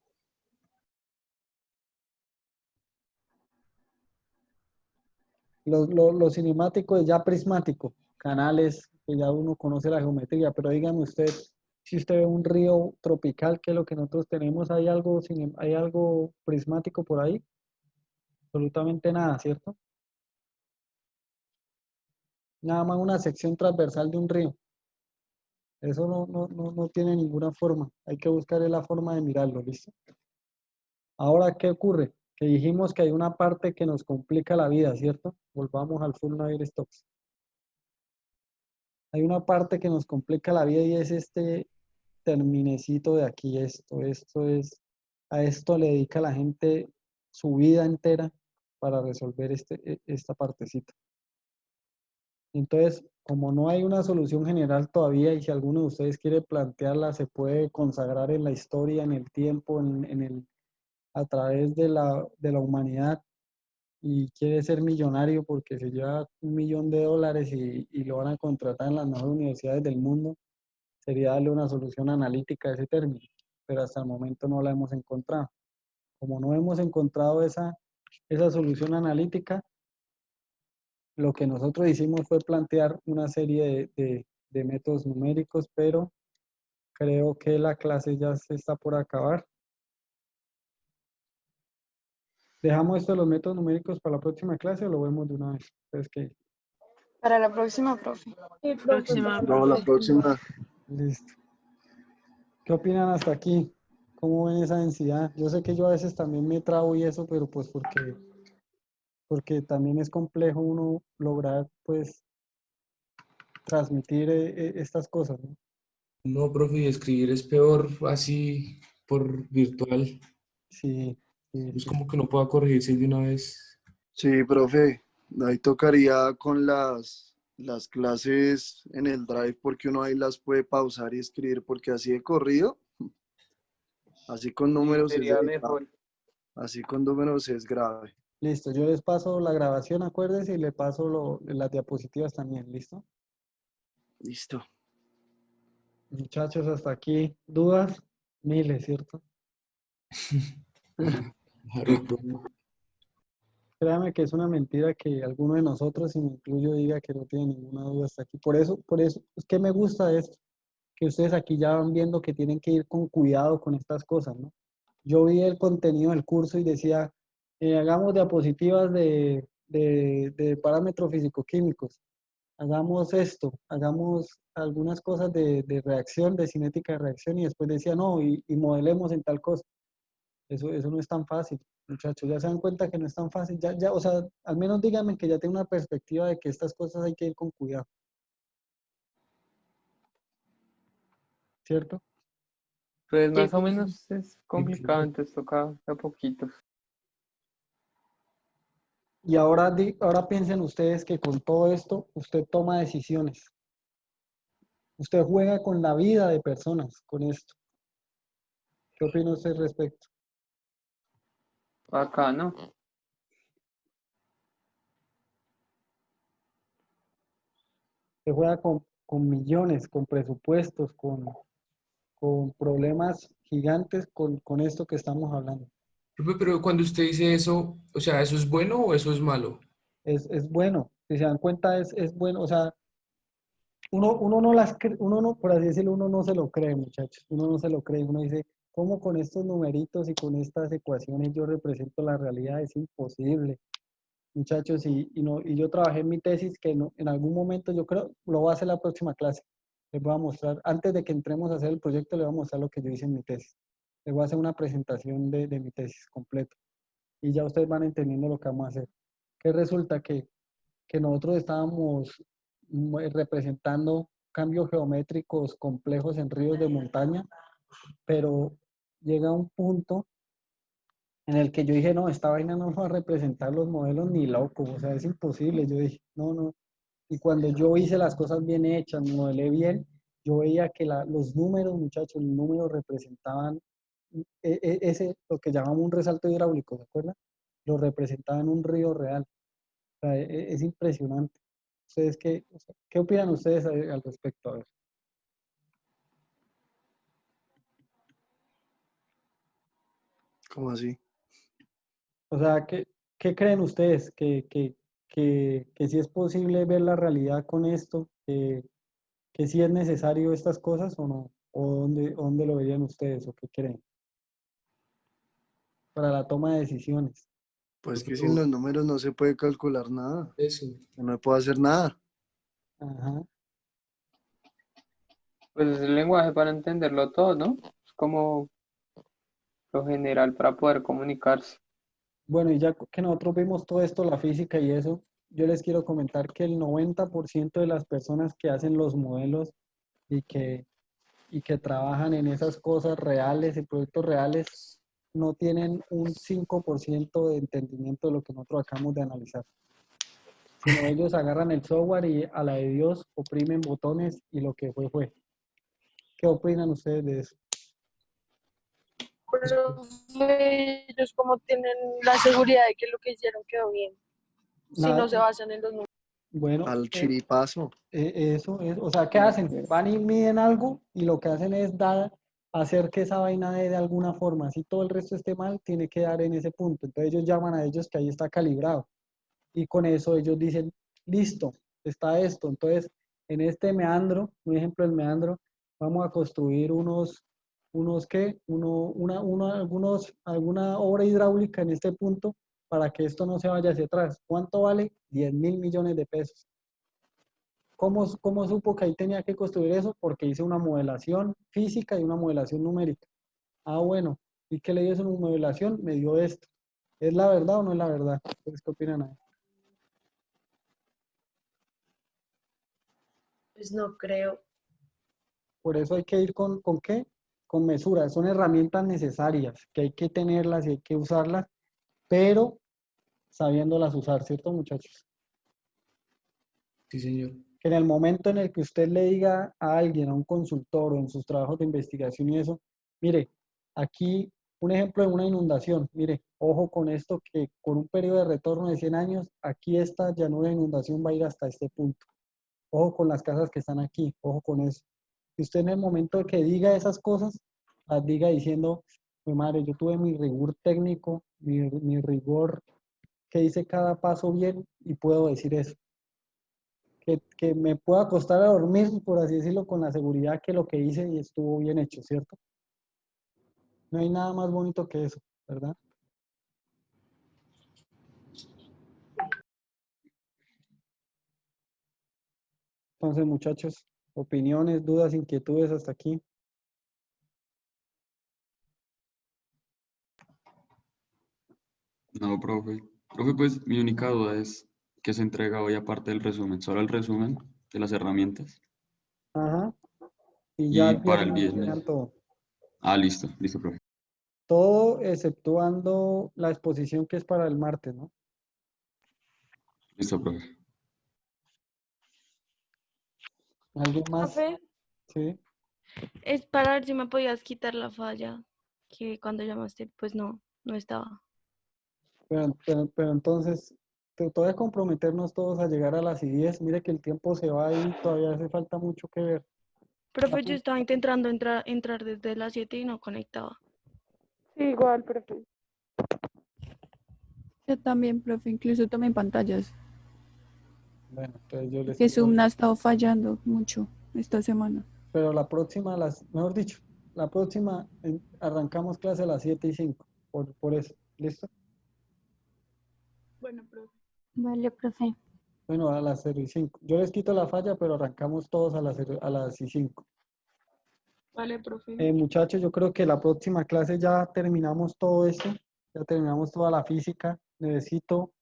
Lo cinemático es ya prismático, canales que ya uno conoce la geometría, pero dígame usted, si usted ve un río tropical, que es lo que nosotros tenemos, ¿hay algo prismático por ahí? Absolutamente nada, ¿cierto? Nada más una sección transversal de un río. Eso no tiene ninguna forma. Hay que buscar la forma de mirarlo, ¿listo? Ahora, ¿qué ocurre? Que dijimos que hay una parte que nos complica la vida, ¿cierto? Volvamos al full Navier-Stokes. Hay una parte que nos complica la vida y es este terminecito de aquí. A esto le dedica la gente su vida entera para resolver esta partecita. Entonces, como no hay una solución general todavía y si alguno de ustedes quiere plantearla, se puede consagrar en la historia, en el tiempo, a través de la humanidad y quiere ser millonario porque se lleva $1.000.000 y lo van a contratar en las mejores universidades del mundo, sería darle una solución analítica a ese término, pero hasta el momento no la hemos encontrado. Como no hemos encontrado esa solución analítica, lo que nosotros hicimos fue plantear una serie de métodos numéricos, pero creo que la clase ya se está por acabar. ¿Dejamos esto de los métodos numéricos para la próxima clase o lo vemos de una vez? Entonces, ¿qué? Para la próxima, profe. Sí, profe, Próxima, para No, la próxima. Listo. ¿Qué opinan hasta aquí? ¿Cómo ven esa densidad? Yo sé que yo a veces también me trabo y eso, pero pues porque también es complejo uno lograr pues transmitir estas cosas, ¿no? No, profe, y escribir es peor así por virtual. Sí, Es como que no pueda corregirse de una vez. Sí, profe. Ahí tocaría con las clases en el Drive porque uno ahí las puede pausar y escribir porque así de corrido, así con números es Sería delicado. mejor. Así con números es grave. Listo, yo les paso la grabación, acuérdense, y le paso las diapositivas también, ¿listo? Listo. Muchachos, hasta aquí, ¿dudas? Miles, ¿cierto? Claro, profe. Créame que es una mentira que alguno de nosotros, y me incluyo, diga que no tiene ninguna duda hasta aquí. Por eso, es que me gusta esto, que ustedes aquí ya van viendo que tienen que ir con cuidado con estas cosas, ¿no? Yo vi el contenido del curso y decía, hagamos diapositivas de parámetros físico-químicos, hagamos esto, hagamos algunas cosas de reacción, de cinética de reacción, y después decía, no, y modelemos en tal cosa. Eso no es tan fácil, muchachos. Ya se dan cuenta que no es tan fácil. O sea, al menos díganme que ya tengo una perspectiva de que estas cosas hay que ir con cuidado. ¿Cierto? Pues Sí, más o menos es complicado, entonces toca a poquitos. Y ahora, ahora piensen ustedes que con todo esto, usted toma decisiones. Usted juega con la vida de personas con esto. ¿Qué opina usted al respecto? Acá, ¿no? Usted juega con millones, con presupuestos, con problemas gigantes con esto que estamos hablando. Profe, pero cuando usted dice eso, o sea, ¿eso es bueno o eso es malo? Es bueno. Si se dan cuenta, es bueno. O sea, uno no, por así decirlo, uno no se lo cree, muchachos. Uno no se lo cree. Uno dice, ¿cómo con estos numeritos y con estas ecuaciones yo represento la realidad? Es imposible, muchachos. Y yo trabajé en mi tesis que en algún momento, yo creo, lo voy a hacer la próxima clase. Les voy a mostrar, antes de que entremos a hacer el proyecto, les voy a mostrar lo que yo hice en mi tesis. Les voy a hacer una presentación de mi tesis completa. Y ya ustedes van entendiendo lo que vamos a hacer. Que resulta que que nosotros estábamos representando cambios geométricos complejos en ríos de montaña, pero llega un punto en el que yo dije, no, esta vaina no va a representar los modelos ni loco, o sea, es imposible. Yo dije, no, no. Y cuando yo hice las cosas bien hechas, modelé bien, yo veía que los números, muchachos, los números representaban ese, lo que llamamos un resalto hidráulico, ¿se acuerdan? Lo representaban un río real. O sea, es impresionante. ¿Ustedes qué, o sea, qué opinan ustedes al respecto? A ver. ¿Cómo así? O sea, ¿qué creen ustedes? ¿Que sí es posible ver la realidad con esto? ¿Que sí es necesario estas cosas o no? ¿O dónde lo verían ustedes o qué creen? Para la toma de decisiones. Pues que sin Pero los números no se puede calcular nada. eso, No se puede hacer nada. Ajá. Pues es el lenguaje para entenderlo todo, ¿no? Es como lo general para poder comunicarse. Bueno, y ya que nosotros vimos todo esto, la física y eso, yo les quiero comentar que el 90% de las personas que hacen los modelos y que trabajan en esas cosas reales, en proyectos reales, no tienen un 5% de entendimiento de lo que nosotros acabamos de analizar. Sino ellos agarran el software y a la de Dios oprimen botones y lo que fue, fue. ¿Qué opinan ustedes de eso? Profe, ellos como tienen la seguridad de que lo que hicieron quedó bien, si Nada, no se basan en los números. bueno, Al chiripazo. eso es, o sea, ¿qué hacen? Van y miden algo y lo que hacen es hacer que esa vaina dé de alguna forma. Si todo el resto esté mal, tiene que dar en ese punto. Entonces ellos llaman a ellos que ahí está calibrado. Y con eso ellos dicen, listo, está esto. Entonces, en este meandro, un ejemplo del meandro, vamos a construir ¿qué? Alguna obra hidráulica en este punto para que esto no se vaya hacia atrás. ¿Cuánto vale? 10.000 millones de pesos. ¿Cómo supo que ahí tenía que construir eso? Porque hice una modelación física y una modelación numérica. Ah, bueno. ¿Y qué le dio esa modelación? Me dio esto. ¿Es la verdad o no es la verdad? ¿Ustedes qué opinan ahí? Pues no creo. Por eso hay que ir ¿con qué? Con mesura. Son herramientas necesarias, que hay que tenerlas y hay que usarlas, pero sabiéndolas usar, ¿cierto, muchachos? sí, señor. Que en el momento en el que usted le diga a alguien, a un consultor o en sus trabajos de investigación y eso, mire, aquí un ejemplo de una inundación, mire, ojo con esto que con un periodo de retorno de 100 años, aquí esta llanura de inundación va a ir hasta este punto. Ojo con las casas que están aquí, ojo con eso. Y usted en el momento de que diga esas cosas, las diga diciendo, mi madre, yo tuve mi rigor técnico, mi rigor que hice cada paso bien y puedo decir eso. Que me pueda acostar a dormir, por así decirlo, con la seguridad que lo que hice y estuvo bien hecho, ¿cierto? No hay nada más bonito que eso, ¿verdad? Entonces, muchachos, opiniones, dudas, inquietudes hasta aquí. No, profe. Profe, pues mi única duda es qué se entrega hoy aparte del resumen, solo el resumen de las herramientas. Ajá. Y ya Y el para el viernes viernes. entregan todo. Ah, listo, listo, profe. Todo exceptuando la exposición que es para el martes, ¿no? Listo, profe. ¿Alguien más? Profe, Sí. es para ver si me podías quitar la falla, que cuando llamaste, pues no estaba. Pero entonces, todavía comprometernos todos a llegar a las 10. Mire que el tiempo se va y todavía hace falta mucho que ver. Profe, yo estaba intentando entrar desde las 7 y no conectaba. Sí, igual, profe. Yo también, profe, incluso tomé pantallas. Bueno, entonces yo les Que pido. Zoom ha estado fallando mucho esta semana. Pero la próxima, mejor dicho, la próxima arrancamos clase a las 7:05. Por eso. ¿Listo? Bueno, profe. Vale, profe. Bueno, a las 0:05. Yo les quito la falla, pero arrancamos todos a las 5. Vale, profe. Muchachos, yo creo que la próxima clase ya terminamos todo esto, ya terminamos toda la física. Necesito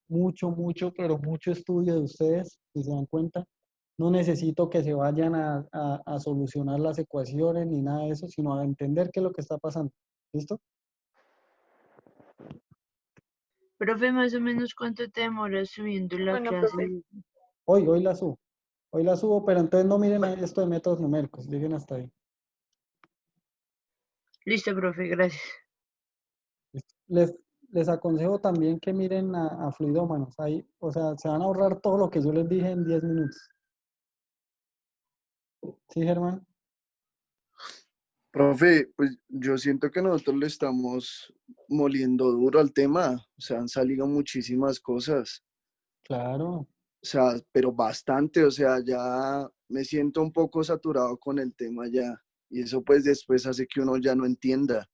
mucho, pero mucho estudio de ustedes, si se dan cuenta. No necesito que se vayan a solucionar las ecuaciones ni nada de eso, sino a entender qué es lo que está pasando. ¿Listo? Profe, más o menos cuánto te demoras subiendo la Bueno, clase. profe. Hoy la subo. Hoy la subo, pero entonces no miren ahí esto de métodos numéricos, lleguen hasta ahí. Listo, profe, gracias. Les, les aconsejo también que miren a fluidómanos. Ahí, o sea, se van a ahorrar todo lo que yo les dije en 10 minutos. ¿Sí, Germán? Profe, pues yo siento que nosotros le estamos moliendo duro al tema, o sea, han salido muchísimas cosas, Claro. o sea, pero bastante, o sea, ya me siento un poco saturado con el tema ya, y eso pues después hace que uno ya no entienda,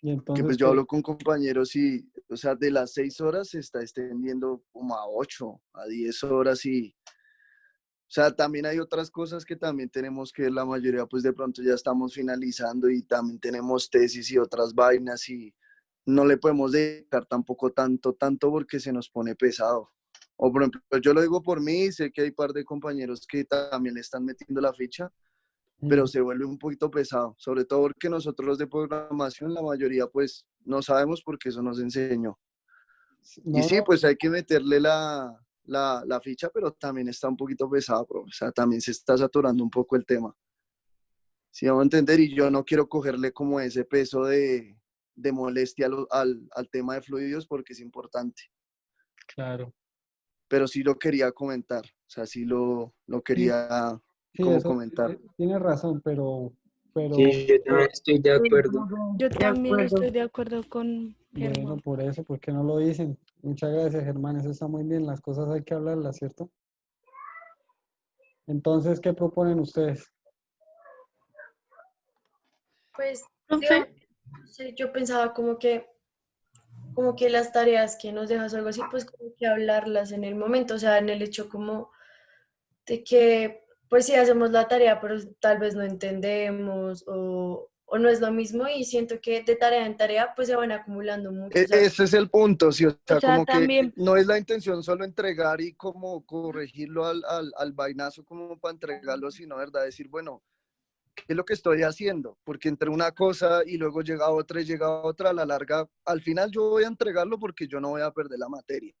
Y que entonces, pues yo ¿qué? hablo con compañeros y, o sea, de las 6 horas se está extendiendo como a 8, a 10 horas y, o sea, también hay otras cosas que también tenemos que la mayoría pues de pronto ya estamos finalizando y también tenemos tesis y otras vainas y no le podemos dedicar tampoco tanto porque se nos pone pesado. O por ejemplo, yo lo digo por mí, sé que hay un par de compañeros que también le están metiendo la ficha, pero se vuelve un poquito pesado, sobre todo porque nosotros los de programación, la mayoría pues no sabemos porque eso nos enseñó. Y No, sí, no, pues hay que meterle la ficha, pero también está un poquito pesado, bro. O sea, también se está saturando un poco el tema. Sí, vamos a entender, y yo no quiero cogerle como ese peso de molestia al tema de fluidos porque es importante. claro. Pero sí lo quería comentar, o sea, sí lo Sí, quería sí, como eso comentar. tiene razón, pero Sí, yo también estoy de Sí, acuerdo. Yo de también acuerdo. estoy de acuerdo con bueno, Germán. por eso, ¿por qué no lo dicen? Muchas gracias, Germán, eso está muy bien, las cosas hay que hablarlas, ¿cierto? Entonces, ¿qué proponen ustedes? Pues, digamos, Profe, no sé, yo pensaba como que las tareas que nos dejas o algo así, pues como que hablarlas en el momento, o sea, en el hecho como de que, pues sí hacemos la tarea, pero tal vez no entendemos o no es lo mismo y siento que de tarea en tarea, pues se van acumulando mucho, o sea, Ese es el punto, sí, o O sea, sea, como que también, no es la intención solo entregar y como corregirlo al vainazo como para entregarlo, sino, ¿verdad? Decir, bueno, ¿qué es lo que estoy haciendo? Porque entre una cosa y luego llega otra y llega otra, a la larga, al final yo voy a entregarlo porque yo no voy a perder la materia.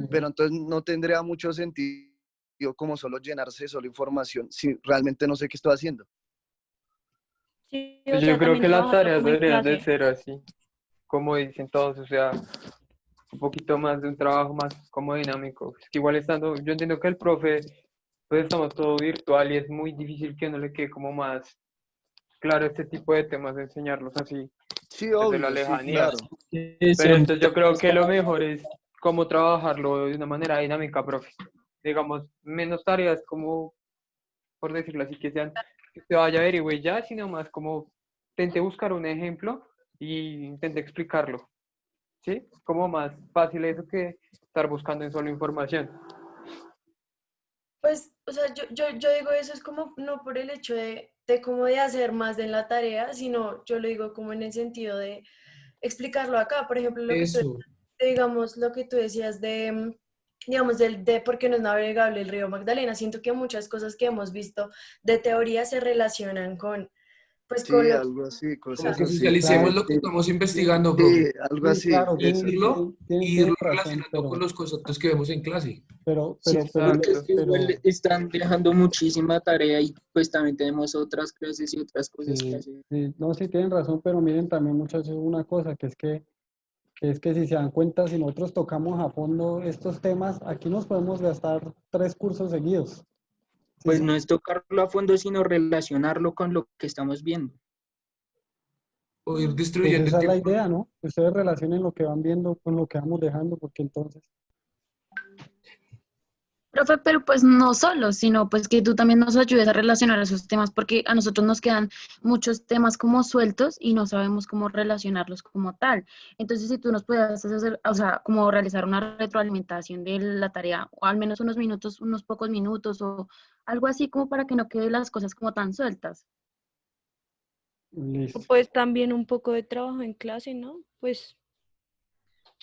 Pero entonces no tendría mucho sentido como solo llenarse de solo información si realmente no sé qué estoy haciendo. sí, o Pues yo sea, creo también que las trabajarlo tareas como en deberían de clase. ser así, como dicen todos, o sea, un poquito más de un trabajo más como dinámico. Es que igual estando, yo entiendo que el profe, pues estamos todo virtual y es muy difícil que no le quede como más claro este tipo de temas, de enseñarlos así Sí, desde la obvio, sí, lejanía. claro. Pero entonces yo creo que lo mejor es cómo trabajarlo de una manera dinámica, profe. Digamos, menos tareas como, por decirlo así, que sean, que se vaya a averiguar ya, sino más como intente buscar un ejemplo y intente explicarlo. ¿Sí? Como más fácil eso que estar buscando en solo información. pues, o sea, yo digo eso es como no por el hecho de como de hacer más de la tarea, sino yo lo digo como en el sentido de explicarlo acá, por ejemplo, lo que tú, Eso. digamos, lo que tú decías de, digamos, de por qué no es navegable el río Magdalena, siento que muchas cosas que hemos visto de teoría se relacionan con, pues, con Sí, lo que... algo así, Como cosas que así. socialicemos Claro, lo que estamos tienen, investigando, Sí, profe. algo sí, así, claro, Y eso. irlo, y tienen irlo razón, relacionando con los conceptos que vemos en clase. Sí, pero, porque es Exacto. que igual están dejando muchísima tarea y pues también tenemos otras clases y otras cosas que sí, hacer. sí, no, sí tienen razón, pero miren también muchachos una cosa, que es que si se dan cuenta, si nosotros tocamos a fondo estos temas, aquí nos podemos gastar 3 cursos seguidos. ¿Sí? Pues no es tocarlo a fondo, sino relacionarlo con lo que estamos viendo. O ir Pues distribuyendo el esa es la tiempo. idea, ¿no? Que ustedes relacionen lo que van viendo con lo que vamos dejando, porque entonces, Profe, pero pues no solo, sino pues que tú también nos ayudes a relacionar esos temas, porque a nosotros nos quedan muchos temas como sueltos y no sabemos cómo relacionarlos como tal. Entonces, si tú nos puedes hacer, o sea, como realizar una retroalimentación de la tarea, o al menos unos minutos, unos pocos minutos, o algo así como para que no queden las cosas como tan sueltas. listo. Pues también un poco de trabajo en clase, ¿no? Pues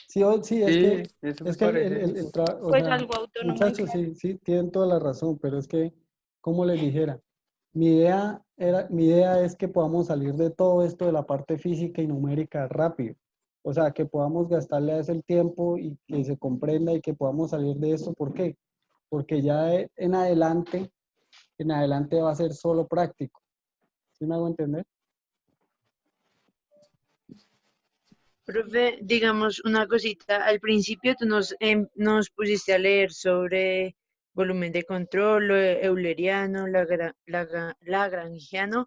Sí, sí, Sí, eso me es que el, parece. o Pues sea, algo autónomo y muchachos, claro. sí, tienen toda la razón, pero es que, como les dijera, mi idea es que podamos salir de todo esto de la parte física y numérica rápido. O sea, que podamos gastarle a eso el tiempo y que se comprenda y que podamos salir de esto. ¿Por qué? Porque ya en adelante va a ser solo práctico. ¿Sí me hago entender? Profe, digamos una cosita. Al principio tú nos pusiste a leer sobre volumen de control, lo euleriano, lagrangiano.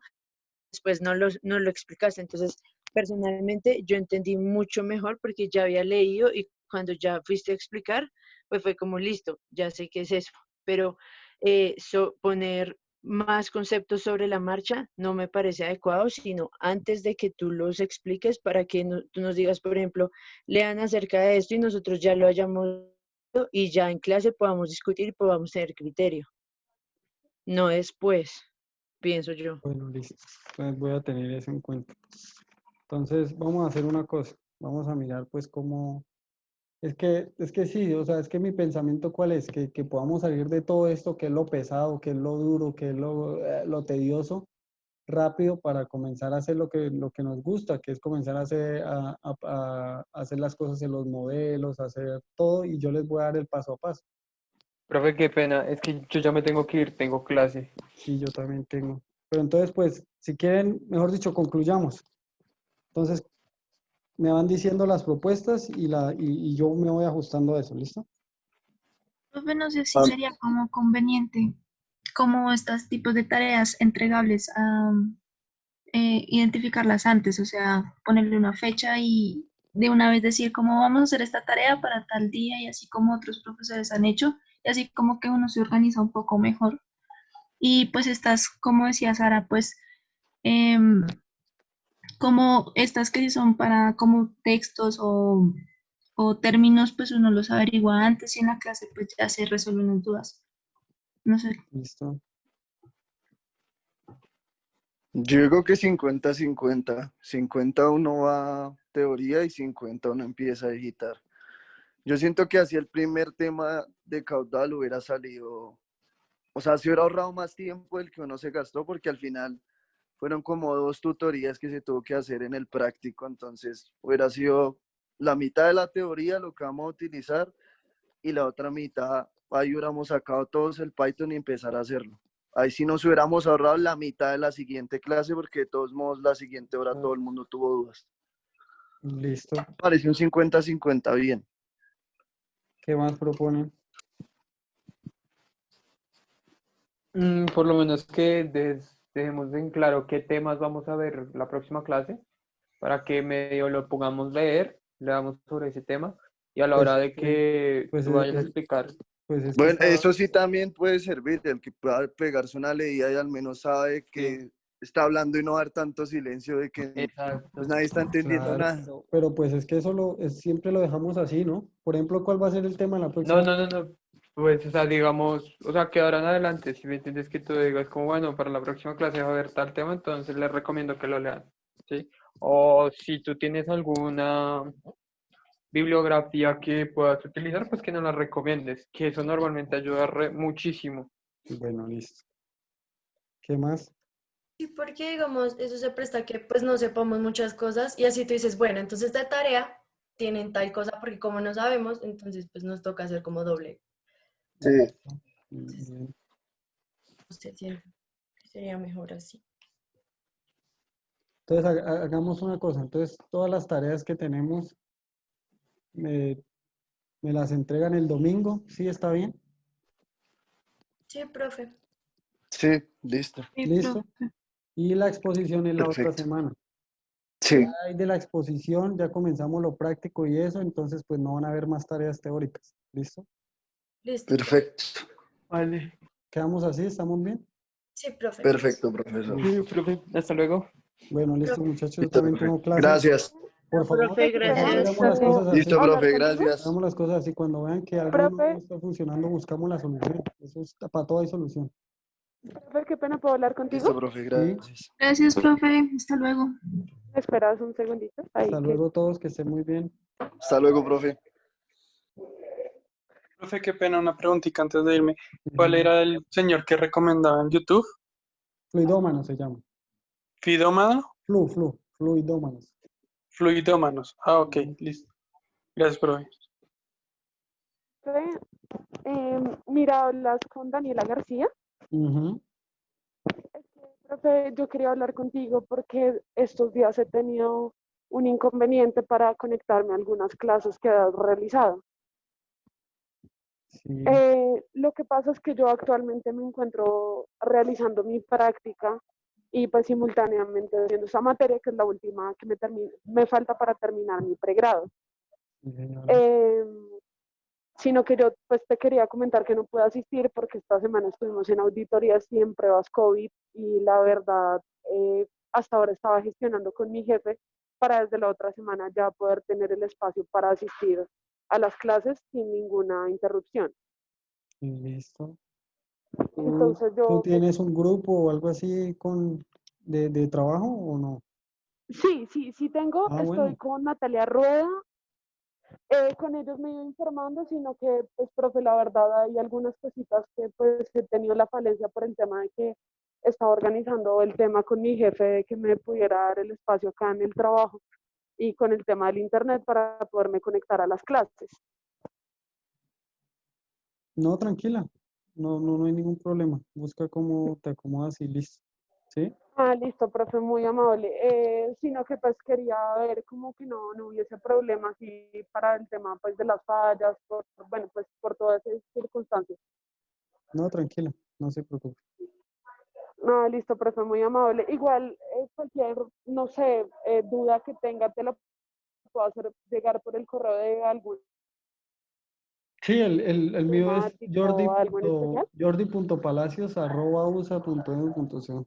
Después no lo explicaste. Entonces, personalmente, yo entendí mucho mejor porque ya había leído y cuando ya fuiste a explicar, pues fue como listo, ya sé qué es eso. Pero poner más conceptos sobre la marcha no me parece adecuado, sino antes de que tú los expliques para que tú nos digas, por ejemplo, lean acerca de esto y nosotros ya lo hayamos leído y ya en clase podamos discutir y podamos tener criterio. No después, pienso yo. Bueno, listo. Entonces voy a tener eso en cuenta. Entonces, vamos a hacer una cosa. Vamos a mirar, pues, cómo. Es que sí, o sea, es que mi pensamiento, ¿cuál es? Que podamos salir de todo esto, que es lo pesado, que es lo duro, que es lo tedioso, rápido para comenzar a hacer lo que nos gusta, que es comenzar a hacer las cosas en los modelos, hacer todo, y yo les voy a dar el paso a paso. Profe, qué pena, es que yo ya me tengo que ir, tengo clase. Sí, yo también tengo. Pero entonces, pues, si quieren, mejor dicho, concluyamos. Entonces, me van diciendo las propuestas y yo me voy ajustando a eso, ¿listo? Profe, no sé si Ah, sería como conveniente, como estos tipos de tareas entregables, identificarlas antes, o sea, ponerle una fecha y de una vez decir cómo vamos a hacer esta tarea para tal día y así como otros profesores han hecho, y así como que uno se organiza un poco mejor. Y pues estas, como decía Sara, pues em, como estas que son para como textos o términos, pues uno los averigua antes y en la clase pues ya se resuelven las dudas. No sé. Listo. yo digo que 50-50. 50 uno va a teoría y 50 uno empieza a digitar. Yo siento que así el primer tema de caudal hubiera salido, o sea, se hubiera ahorrado más tiempo del que uno se gastó porque al final fueron como 2 tutorías que se tuvo que hacer en el práctico, entonces hubiera sido la mitad de la teoría lo que vamos a utilizar y la otra mitad, ahí hubiéramos sacado todos el Python y empezar a hacerlo. Ahí sí nos hubiéramos ahorrado la mitad de la siguiente clase porque de todos modos la siguiente hora todo el mundo tuvo dudas. Listo. Parece un 50-50 bien. ¿Qué más proponen? Por lo menos que dejemos en claro qué temas vamos a ver la próxima clase, para que medio lo pongamos leer, leamos sobre ese tema, y a la Pues hora es de que, que pues tú vayas a es, explicar. pues es que Bueno, estaba, eso sí también puede servir, el que pueda pegarse una leída y al menos sabe Sí, que está hablando y no dar tanto silencio de que exacto. pues nadie está entendiendo claro, nada. pero pues es que eso siempre lo dejamos así, ¿no? Por ejemplo, ¿cuál va a ser el tema en la No, próxima? no, no, no. Pues, o sea, digamos, o sea, que ahora en adelante, si me entiendes que tú digas como, bueno, para la próxima clase va a haber tal tema, entonces les recomiendo que lo lean, ¿sí? O si tú tienes alguna bibliografía que puedas utilizar, pues que no la recomiendes, que eso normalmente ayuda muchísimo. Bueno, listo. ¿Qué más? Sí, porque digamos, eso se presta a que pues no sepamos muchas cosas y así tú dices, bueno, entonces de tarea tienen tal cosa porque como no sabemos, entonces pues nos toca hacer como doble. Sí. Bien. Usted siente que sería mejor así. Entonces, hagamos una cosa. Entonces, todas las tareas que tenemos me las entregan el domingo. ¿Sí está bien? Sí, profe. Sí, listo. Sí, ¿Listo? profe. Y la exposición es la otra Perfecto. semana. Sí, Ya ahí de la exposición ya comenzamos lo práctico y eso, entonces pues no van a haber más tareas teóricas. ¿Listo? Listo. perfecto. Vale. ¿Quedamos así? ¿Estamos bien? Sí, profe. Perfecto, profesor. Listo. Sí, profe, hasta luego. Bueno, listo, Profe. muchachos. Yo Listo, también profe. tengo clase. Gracias. Por favor, Profe, por favor, gracias. hagamos las cosas así. Listo, profe, gracias. Hagamos las cosas así. Cuando vean que algo no Profe, está funcionando, buscamos la solución. Eso es, para todo hay solución. profe, qué pena, ¿puedo hablar contigo? Listo, profe, ¿Sí? gracias. Gracias, profe. Hasta luego. ¿Me esperas un segundito? Ahí Hasta que... luego todos, que estén muy bien. Hasta luego, profe. Profe, qué pena, una preguntita antes de irme. ¿Cuál era el señor que recomendaba en YouTube? Fluidómanos se llama. ¿Fidómano? Fluidómanos. Fluidómanos. Ah, ok, listo. Gracias, profe. Mira, hablas con Daniela García. Ujú. Profe, yo quería hablar contigo porque estos días he tenido un inconveniente para conectarme a algunas clases que has realizado. Sí. Lo que pasa es que yo actualmente me encuentro realizando mi práctica y pues simultáneamente haciendo esa materia que es la última que me falta para terminar mi pregrado. Sí, señora. Sino que yo pues te quería comentar que no puedo asistir porque esta semana estuvimos en auditorías y en pruebas COVID y la verdad hasta ahora estaba gestionando con mi jefe para desde la otra semana ya poder tener el espacio para asistir a las clases sin ninguna interrupción. Listo. Entonces ¿Tú yo pues, tienes un grupo o algo así de trabajo o no? sí tengo, Ah, estoy bueno. con Natalia Rueda. Con ellos me he ido informando, sino que, pues, profe, la verdad hay algunas cositas que pues he tenido la falencia por el tema de que estaba organizando el tema con mi jefe de que me pudiera dar el espacio acá en el trabajo y con el tema del internet para poderme conectar a las clases. No, tranquila. No hay ningún problema. Busca cómo te acomodas y listo. ¿Sí? Ah, listo, profe, muy amable. Sino que pues quería ver como que no hubiese problemas y para el tema pues de las fallas, bueno, pues por todas esas circunstancias. No, tranquila. No se preocupe. No, listo, profe, muy amable. Igual, cualquier, no sé, duda que tenga, te la puedo hacer llegar por el correo de algún Sí, el mío es temático o algo en especial. jordi.palacios@usa.edu.co.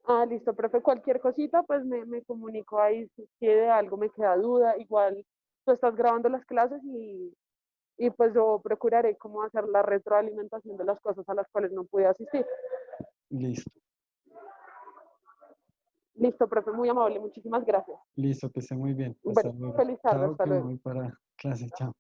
Ah, listo, profe, cualquier cosita, pues me comunico ahí si de algo me queda duda. Igual, tú estás grabando las clases y pues yo procuraré cómo hacer la retroalimentación de las cosas a las cuales no pude asistir. Listo. Listo, profe, muy amable, muchísimas gracias. Listo, que esté muy bien. Hasta Bueno, luego. feliz tarde, Chao, hasta que me luego. voy para clase. Chao.